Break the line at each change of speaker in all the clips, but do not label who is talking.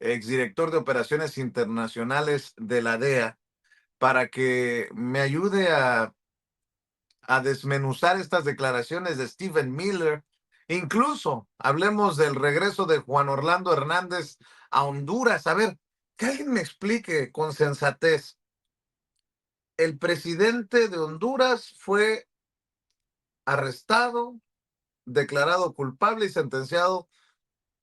exdirector de operaciones internacionales de la DEA, para que me ayude a desmenuzar estas declaraciones de Stephen Miller. Incluso hablemos del regreso de Juan Orlando Hernández a Honduras. A ver, que alguien me explique con sensatez. El presidente de Honduras fue arrestado, declarado culpable y sentenciado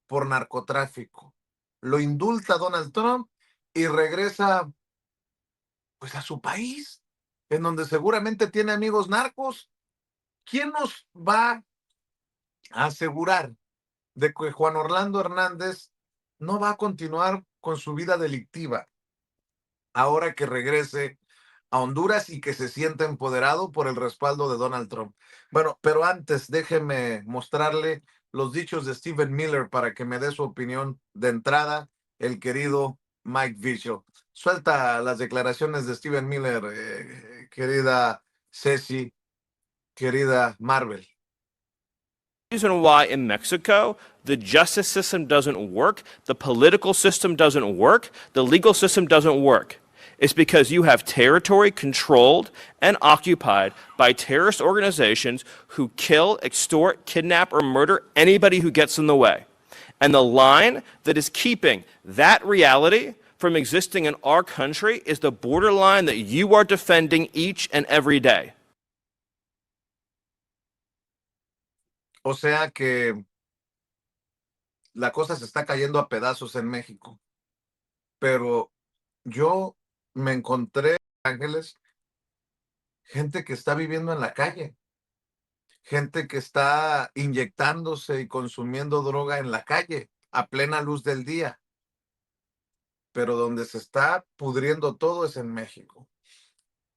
por narcotráfico. Lo indulta Donald Trump y regresa pues a su país, en donde seguramente tiene amigos narcos. ¿Quién nos va a asegurar de que Juan Orlando Hernández no va a continuar con su vida delictiva ahora que regrese a Honduras y que se sienta empoderado por el respaldo de Donald Trump? Bueno, pero antes déjeme mostrarle los dichos de Stephen Miller para que me dé su opinión de entrada, el querido Mike Vigil. Suelta las declaraciones de Stephen Miller, querida Ceci, querida Marvel.
Reason why in Mexico the justice system doesn't work, the political system doesn't work, the legal system doesn't work. It's because you have territory controlled and occupied by terrorist organizations who kill, extort, kidnap, or murder anybody who gets in the way. And the line that is keeping that reality from existing in our country is the borderline that you are defending each and every day.
O sea que la cosa se está cayendo a pedazos en México. Pero yo me encontré, Ángeles, gente que está viviendo en la calle, gente que está inyectándose y consumiendo droga en la calle a plena luz del día. Pero donde se está pudriendo todo es en México.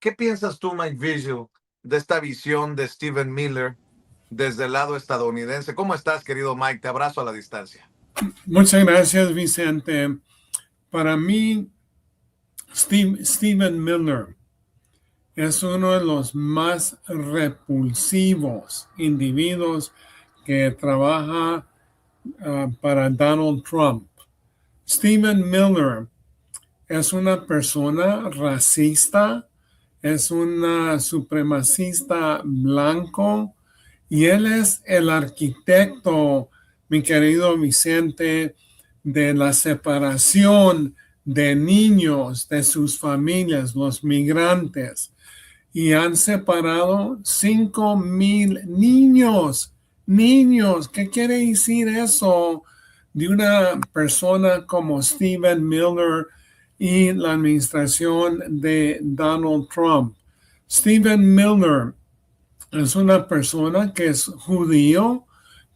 ¿Qué piensas tú, Mike Vigil, de esta visión de Stephen Miller desde el lado estadounidense? ¿Cómo estás, querido Mike? Te abrazo a la distancia.
Muchas gracias, Vicente. Para mí, Stephen Miller es uno de los más repulsivos individuos que trabaja para Donald Trump. Stephen Miller es una persona racista, es una supremacista blanco y él es el arquitecto, mi querido Vicente, de la separación de niños de sus familias, los migrantes. Y han separado 5,000 niños. Niños, ¿qué quiere decir eso de una persona como Stephen Miller y la administración de Donald Trump? Stephen Miller es una persona que es judío,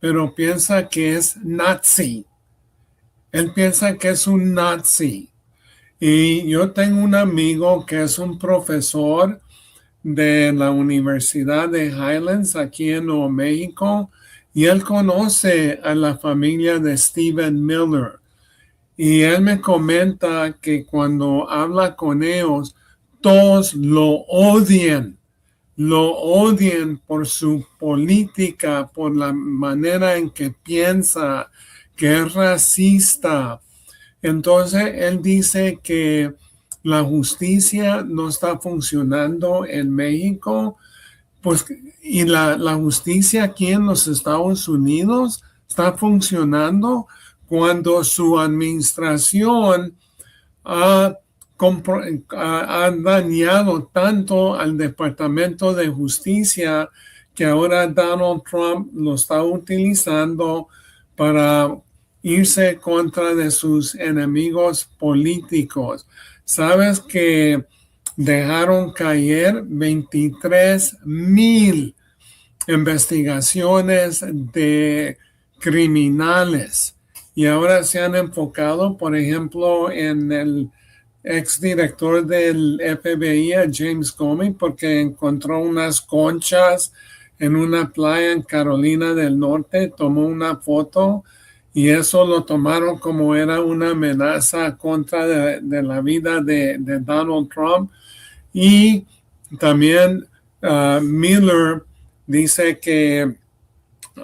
pero piensa que es nazi. Él piensa que es un nazi. Y yo tengo un amigo que es un profesor de la Universidad de Highlands aquí en Nuevo México y él conoce a la familia de Stephen Miller. Y él me comenta que cuando habla con ellos, todos lo odian por su política, por la manera en que piensa, que es racista. Entonces, él dice que la justicia no está funcionando en México, pues, y la justicia aquí en los Estados Unidos está funcionando cuando su administración ha dañado tanto al Departamento de Justicia que ahora Donald Trump lo está utilizando para irse contra de sus enemigos políticos. Sabes que dejaron caer 23,000 investigaciones de criminales y ahora se han enfocado, por ejemplo, en el exdirector del FBI, James Comey, porque encontró unas conchas en una playa en Carolina del Norte, tomó una foto y eso lo tomaron como era una amenaza contra de la vida de Donald Trump. Y también Miller dice que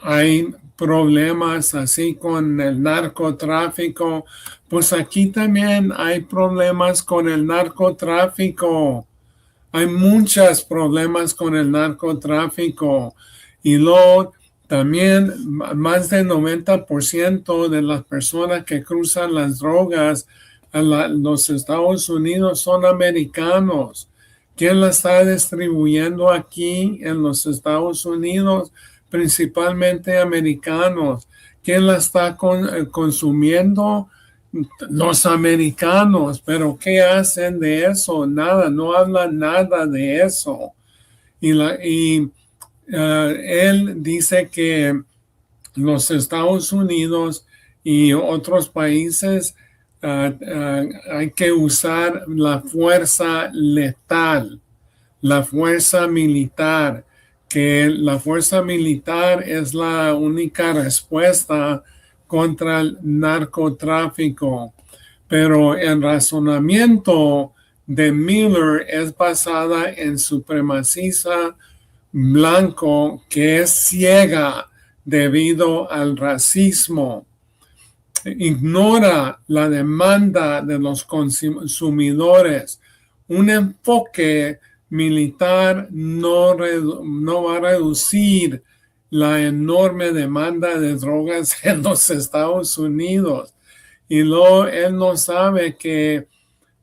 hay problemas así con el narcotráfico, pues aquí también hay problemas con el narcotráfico. Hay muchos problemas con el narcotráfico y luego también más del 90% de las personas que cruzan las drogas a los Estados Unidos son americanos. ¿Quién la está distribuyendo aquí en los Estados Unidos? Principalmente americanos. ¿Quién la está consumiendo? Los americanos. Pero ¿qué hacen de eso? Nada, no hablan nada de eso. Él dice que los Estados Unidos y otros países hay que usar la fuerza letal, la fuerza militar, que la fuerza militar es la única respuesta contra el narcotráfico. Pero el razonamiento de Miller es basada en supremacista blanco que es ciega debido al racismo. Ignora la demanda de los consumidores. Un enfoque militar no va a reducir la enorme demanda de drogas en los Estados Unidos. Y luego él no sabe que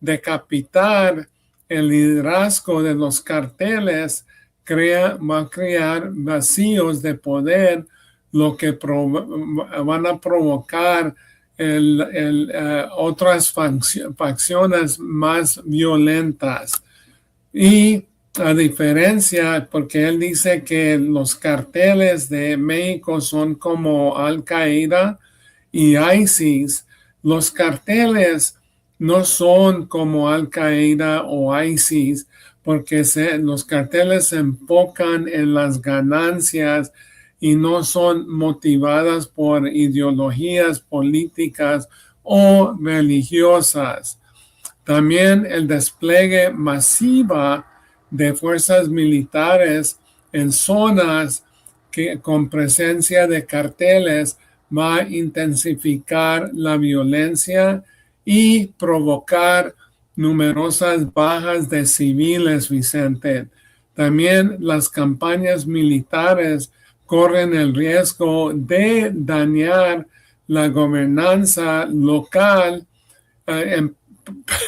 decapitar el liderazgo de los carteles va a crear vacíos de poder, lo que van a provocar otras facciones más violentas. Y a diferencia, porque él dice que los carteles de México son como Al Qaeda y ISIS, los carteles no son como Al Qaeda o ISIS, porque los carteles se enfocan en las ganancias y no son motivadas por ideologías políticas o religiosas. También el despliegue masiva de fuerzas militares en zonas con presencia de carteles va a intensificar la violencia y provocar numerosas bajas de civiles, Vicente. También las campañas militares corren el riesgo de dañar la gobernanza local,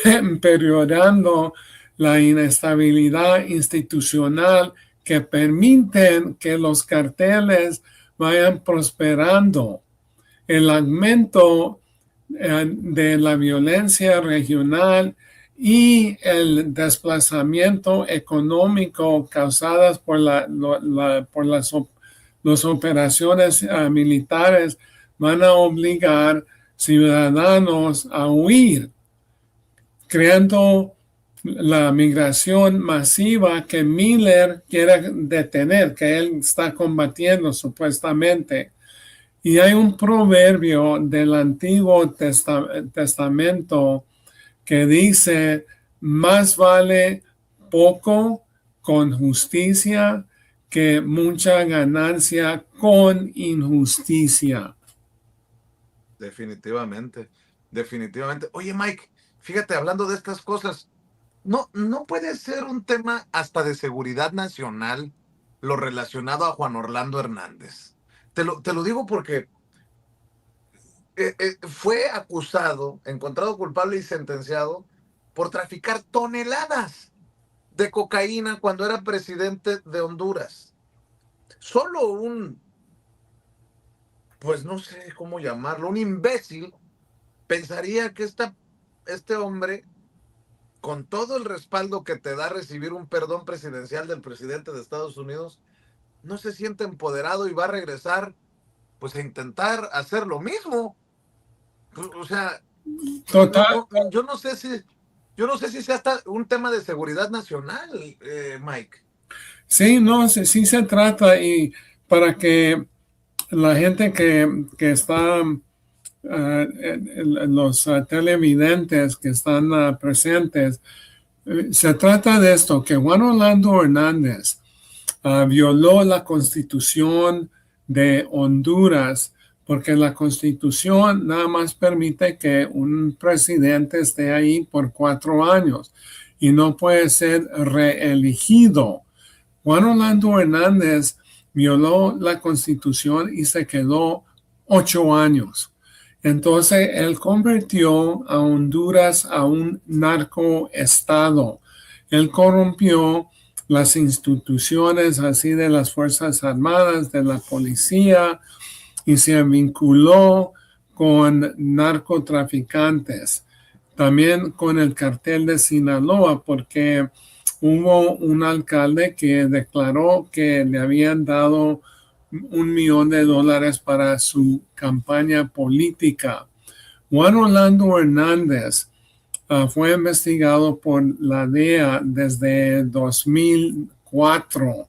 empeorando la inestabilidad institucional que permiten que los carteles vayan prosperando. El aumento de la violencia regional y el desplazamiento económico causadas por las operaciones militares van a obligar ciudadanos a huir, creando la migración masiva que Miller quiere detener, que él está combatiendo supuestamente. Y hay un proverbio del Antiguo Testamento que dice, más vale poco con justicia que mucha ganancia con injusticia.
Definitivamente, definitivamente. Oye, Mike, fíjate, hablando de estas cosas, no puede ser un tema hasta de seguridad nacional lo relacionado a Juan Orlando Hernández. Te lo digo porque fue acusado, encontrado culpable y sentenciado por traficar toneladas de cocaína cuando era presidente de Honduras. Solo pues no sé cómo llamarlo, un imbécil pensaría que este hombre, con todo el respaldo que te da recibir un perdón presidencial del presidente de Estados Unidos, no se siente empoderado y va a regresar pues a intentar hacer lo mismo. O sea,
Total.
yo no sé si sea hasta un tema de seguridad nacional, Mike.
Sí, no, sí se trata, y para que la gente que está, los televidentes que están presentes, se trata de esto, que Juan Orlando Hernández violó la Constitución de Honduras, porque la Constitución nada más permite que un presidente esté ahí por 4 años y no puede ser reelegido. Juan Orlando Hernández violó la Constitución y se quedó 8 años. Entonces, él convirtió a Honduras a un narcoestado. Él corrompió las instituciones así de las Fuerzas Armadas, de la policía, y se vinculó con narcotraficantes. También con el cartel de Sinaloa, porque hubo un alcalde que declaró que le habían dado $1,000,000 para su campaña política. Juan Orlando Hernández fue investigado por la DEA desde 2004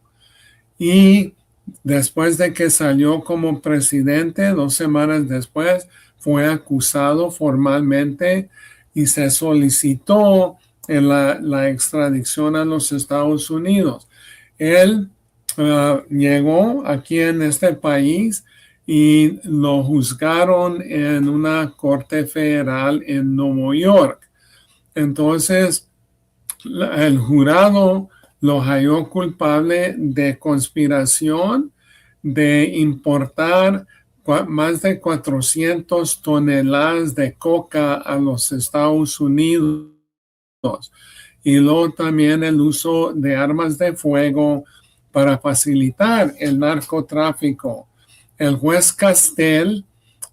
y después de que salió como presidente, 2 semanas después, fue acusado formalmente y se solicitó en la extradición a los Estados Unidos. Él llegó aquí en este país y lo juzgaron en una corte federal en Nueva York. Entonces, el jurado lo halló culpable de conspiración, de importar más de 400 toneladas de coca a los Estados Unidos. Y luego también el uso de armas de fuego para facilitar el narcotráfico. El juez Castel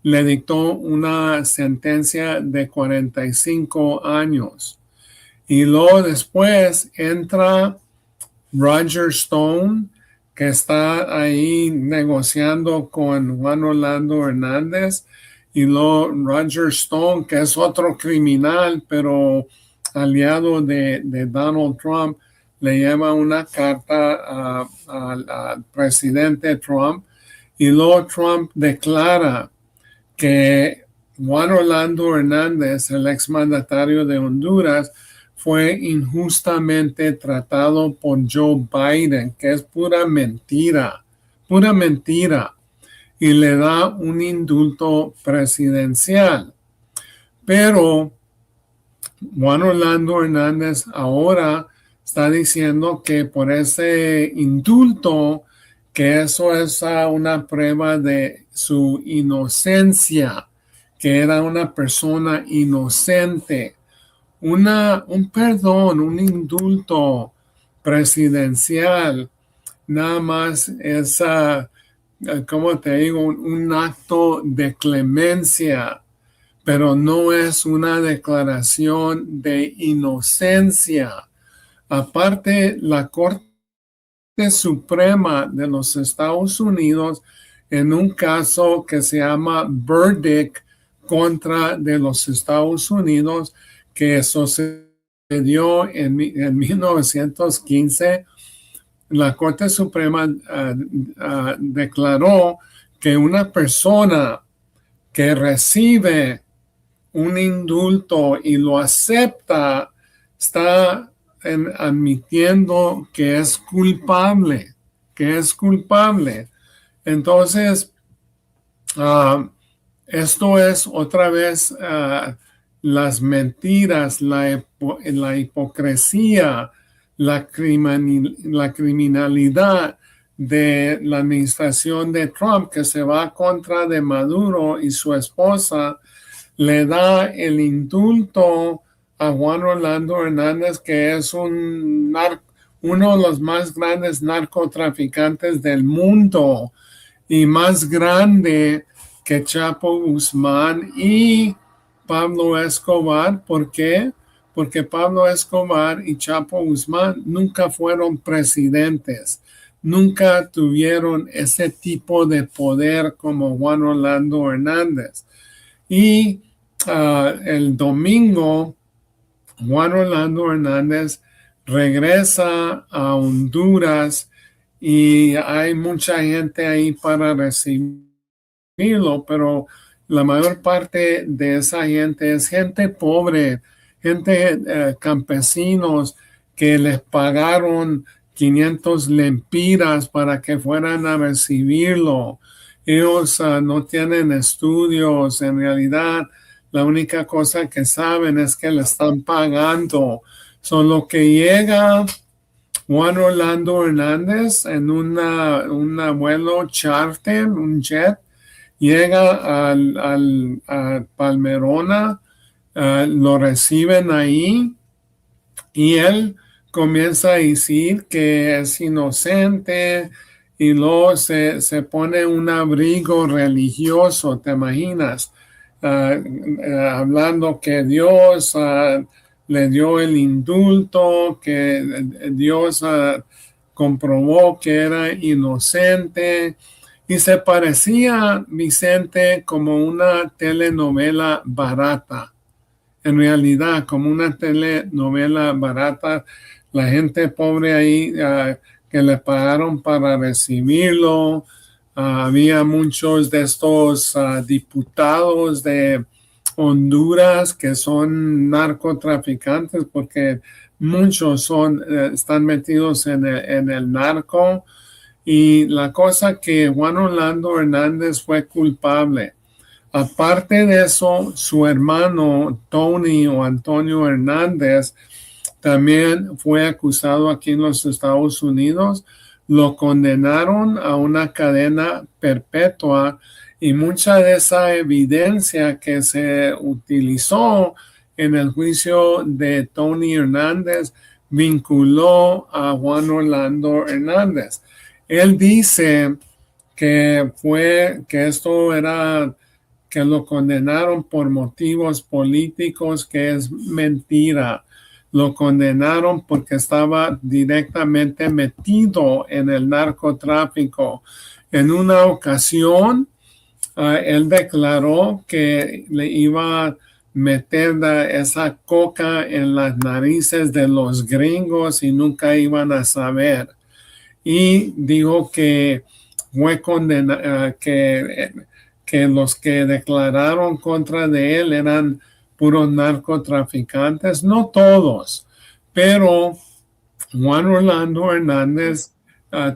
le dictó una sentencia de 45 años. Y luego después entra Roger Stone, que está ahí negociando con Juan Orlando Hernández. Y luego Roger Stone, que es otro criminal, pero aliado de Donald Trump, le lleva una carta al presidente Trump. Y luego Trump declara que Juan Orlando Hernández, el exmandatario de Honduras, fue injustamente tratado por Joe Biden, que es pura mentira, y le da un indulto presidencial. Pero Juan Orlando Hernández ahora está diciendo que por ese indulto, que eso es una prueba de su inocencia, que era una persona inocente. Un perdón, un indulto presidencial, nada más es, como te digo, un acto de clemencia, pero no es una declaración de inocencia. Aparte, la Corte Suprema de los Estados Unidos, en un caso que se llama Burdick contra de los Estados Unidos, que sucedió en 1915, la Corte Suprema declaró que una persona que recibe un indulto y lo acepta está admitiendo que es culpable, Entonces, esto es otra vez las mentiras, la hipocresía, la criminalidad de la administración de Trump, que se va contra de Maduro y su esposa, le da el indulto a Juan Orlando Hernández, que es uno de los más grandes narcotraficantes del mundo y más grande que Chapo Guzmán y Pablo Escobar. ¿Por qué? Porque Pablo Escobar y Chapo Guzmán nunca fueron presidentes, nunca tuvieron ese tipo de poder como Juan Orlando Hernández. Y el domingo, Juan Orlando Hernández regresa a Honduras y hay mucha gente ahí para recibirlo, pero la mayor parte de esa gente es gente pobre, gente campesinos que les pagaron 500 lempiras para que fueran a recibirlo. Ellos no tienen estudios, en realidad la única cosa que saben es que le están pagando. Solo que llega Juan Orlando Hernández en un vuelo charter, un jet, llega a Palmerona, lo reciben ahí y él comienza a decir que es inocente y luego se pone un abrigo religioso, ¿te imaginas? Hablando que Dios le dio el indulto, que Dios comprobó que era inocente y se parecía, Vicente, como una telenovela barata. En realidad, como una telenovela barata, la gente pobre ahí que le pagaron para recibirlo. Había muchos de estos diputados de Honduras que son narcotraficantes porque muchos están metidos en el narco. Y la cosa que Juan Orlando Hernández fue culpable. Aparte de eso, su hermano Tony o Antonio Hernández también fue acusado aquí en los Estados Unidos. Lo condenaron a una cadena perpetua y mucha de esa evidencia que se utilizó en el juicio de Tony Hernández vinculó a Juan Orlando Hernández. Él dice que esto era que lo condenaron por motivos políticos, que es mentira. Lo condenaron porque estaba directamente metido en el narcotráfico. En una ocasión, él declaró que le iba a meter esa coca en las narices de los gringos y nunca iban a saber. Y dijo que fue condenado, que los que declararon contra de él eran puros narcotraficantes, no todos, pero Juan Orlando Hernández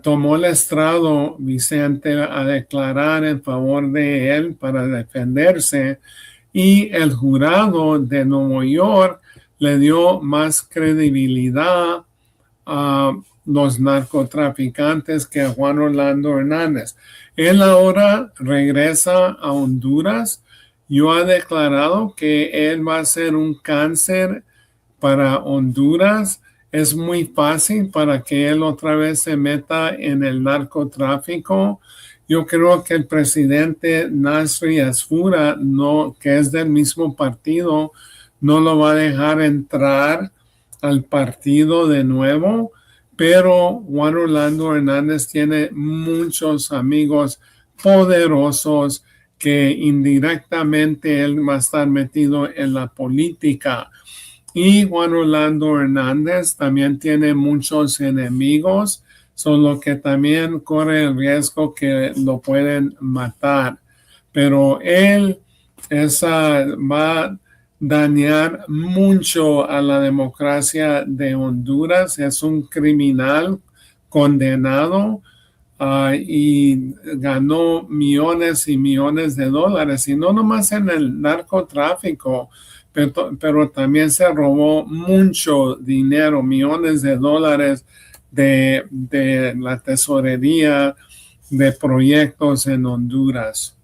tomó el estrado, Vicente, a declarar en favor de él para defenderse y el jurado de Nueva York le dio más credibilidad a los narcotraficantes que a Juan Orlando Hernández. Él ahora regresa a Honduras. Yo ha declarado que él va a ser un cáncer para Honduras. Es muy fácil para que él otra vez se meta en el narcotráfico. Yo creo que el presidente Nasri Asfura, no, que es del mismo partido, no lo va a dejar entrar al partido de nuevo, pero Juan Orlando Hernández tiene muchos amigos poderosos que indirectamente él va a estar metido en la política. Y Juan Orlando Hernández también tiene muchos enemigos, solo que también corre el riesgo que lo pueden matar. Pero él va a dañar mucho a la democracia de Honduras. Es un criminal condenado y ganó millones y millones de dólares, y no nomás en el narcotráfico, pero también se robó mucho dinero, millones de dólares de la tesorería de proyectos en Honduras.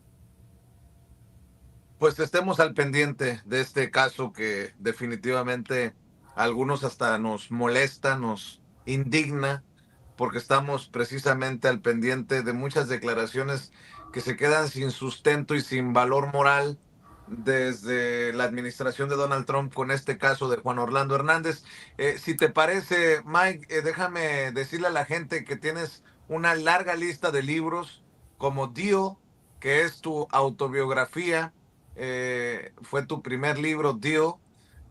Pues estemos al pendiente de este caso que definitivamente a algunos hasta nos molesta, nos indigna, porque estamos precisamente al pendiente de muchas declaraciones que se quedan sin sustento y sin valor moral desde la administración de Donald Trump con este caso de Juan Orlando Hernández. Si te parece, Mike, déjame decirle a la gente que tienes una larga lista de libros como Dio, que es tu autobiografía. Fue tu primer libro, Dio,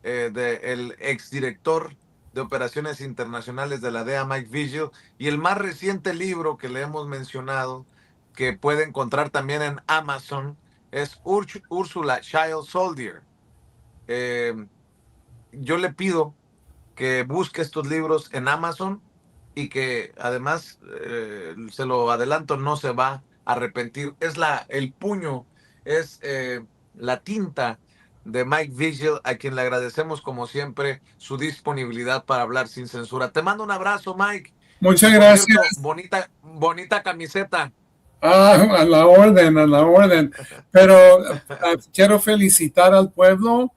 del exdirector de Operaciones Internacionales de la DEA, Mike Vigil, y el más reciente libro que le hemos mencionado, que puede encontrar también en Amazon, es Ursula Child Soldier. Yo le pido que busque estos libros en Amazon y que además, se lo adelanto, no se va arrepentir. Es el puño, es la tinta de Mike Vigil, a quien le agradecemos como siempre su disponibilidad para hablar sin censura. Te mando un abrazo, Mike.
Muchas
Y por cierto,
gracias.
bonita camiseta.
A la orden, a la orden. Pero quiero felicitar al pueblo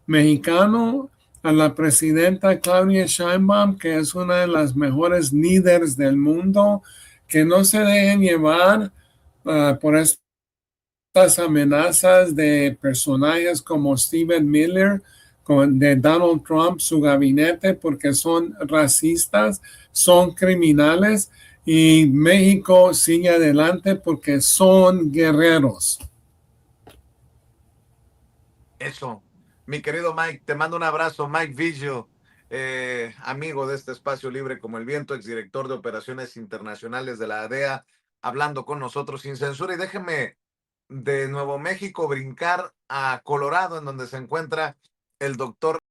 mexicano, a la presidenta Claudia Sheinbaum, que es una de las mejores líderes del mundo, que no se dejen llevar por estas amenazas de personajes como Stephen Miller, de Donald Trump, su gabinete, porque son racistas, son criminales, y México sigue adelante porque son guerreros.
Eso, mi querido Mike, te mando un abrazo. Mike Vigil, amigo de este espacio libre como el viento, exdirector de operaciones internacionales de la DEA, hablando con nosotros sin censura. Y déjeme de Nuevo México brincar a Colorado, en donde se encuentra el doctor